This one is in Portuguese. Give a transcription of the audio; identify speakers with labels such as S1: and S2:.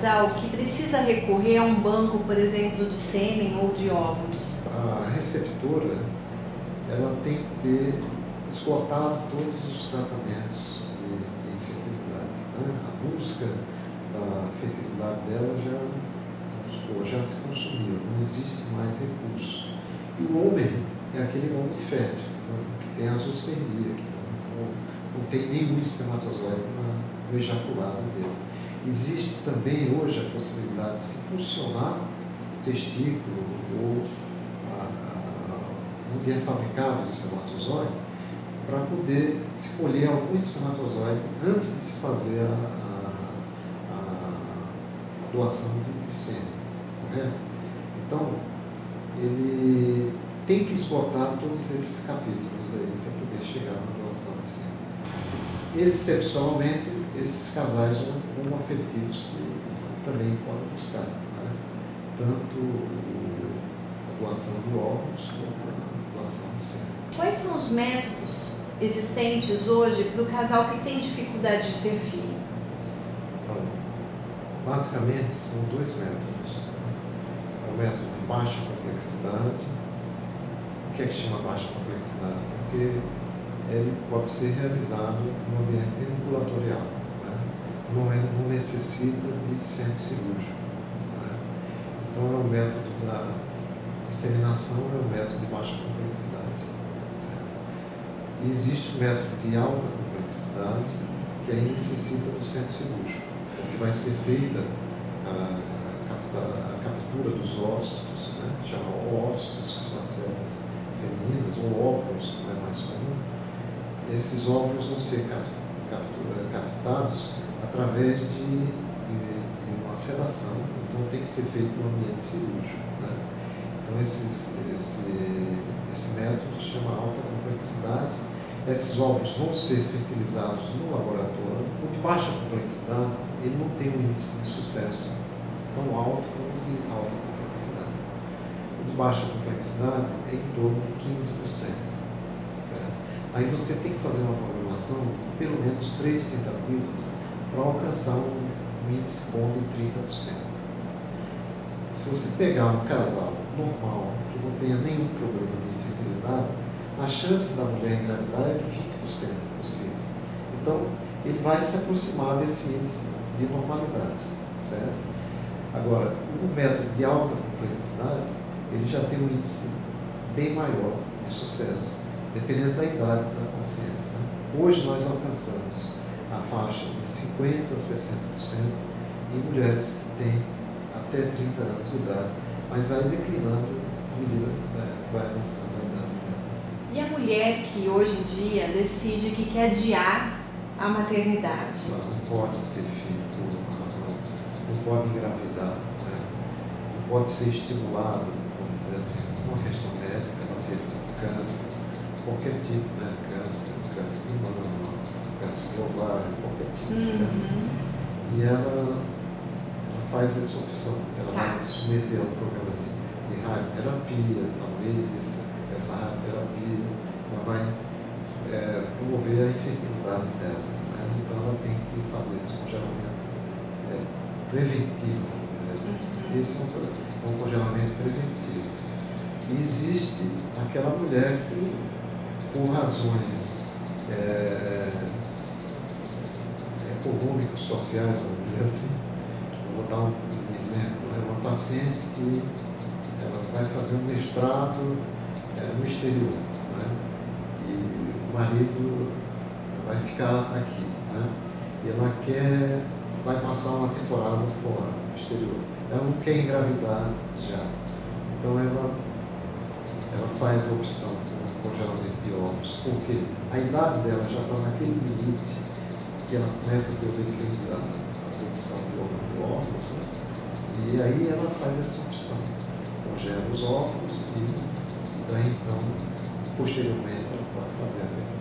S1: casal que precisa recorrer a um banco, por exemplo, de sêmen ou de óvulos?
S2: A receptora, ela tem que ter esgotado todos os tratamentos de fertilidade, né? A busca da fertilidade dela já se consumiu, não existe mais recurso. E o homem é aquele homem fértil, né? Que tem a zoospermia, que não tem nenhum espermatozoide no ejaculado dele. Existe também hoje a possibilidade de se funcionar o testículo ou onde é fabricado o espermatozoide, para poder se colher algum espermatozoide antes de se fazer a doação de sêmen, correto? Então, ele tem que esgotar todos esses capítulos aí para poder chegar na doação de sêmen. Excepcionalmente, esses casais homoafetivos que também podem buscar, né? Tanto a doação de óvulos como a doação de sêmen.
S1: Quais são os métodos existentes hoje para o casal que tem dificuldade de ter filho?
S2: Então, basicamente, são dois métodos. O método de baixa complexidade. O que é que chama baixa complexidade? Porque ele pode ser realizado no ambiente ambulatorial, né? Não necessita de centro cirúrgico, né? Então, é o método da inseminação, é o método de baixa complexidade. Certo? E existe o método de alta complexidade, que aí necessita do centro cirúrgico, porque vai ser feita a captura dos ócitos, né? Chama ócitos, que são as células femininas, ou óvulos, que é mais comum. Esses óvulos vão ser captados através de uma sedação, então tem que ser feito no ambiente cirúrgico, né? Então esse método chama alta complexidade. Esses óvulos vão ser fertilizados no laboratório. O de baixa complexidade, ele não tem um índice de sucesso tão alto como o de alta complexidade. O de baixa complexidade é em torno de 15%. Certo? Aí você tem que fazer uma programação de pelo menos 3 tentativas para alcançar um índice bom de 30%. Se você pegar um casal normal, que não tenha nenhum problema de fertilidade, a chance da mulher engravidar é de 20% possível. Então, ele vai se aproximar desse índice de normalidade, certo? Agora, o método de alta complexidade, ele já tem um índice bem maior de sucesso, dependendo da idade da paciente, né? Hoje nós alcançamos a faixa de 50% a 60% em mulheres que têm até 30 anos de idade, mas vai declinando à medida que vai avançando a idade.
S1: E a mulher que hoje em dia decide que quer adiar a maternidade?
S2: Ela não pode ter filho por uma razão, não pode engravidar, né? Não pode ser estimulada, vamos dizer assim, por uma questão médica. Ela teve câncer, qualquer tipo, né? Câncer de mama, câncer de ovário, qualquer tipo de câncer. E ela faz essa opção, ela vai submeter a um programa de radioterapia, talvez essa radioterapia ela vai promover a infertilidade dela, né? Então ela tem que fazer esse congelamento preventivo, vamos dizer assim. Esse é um congelamento preventivo. E existe aquela mulher que, por razões econômicas, sociais, vamos dizer assim, vou dar um exemplo, né? Uma paciente que ela vai fazer um mestrado no exterior, né? E o marido vai ficar aqui, né? E ela vai passar uma temporada fora, no exterior. Ela não quer engravidar já. Então ela faz a opção do congelamento de óvulos, porque a idade dela já está naquele limite que ela começa a ter o declínio da produção de óvulos, né? E aí ela faz essa opção, congela os óvulos e daí então, posteriormente, ela pode fazer a fertilização.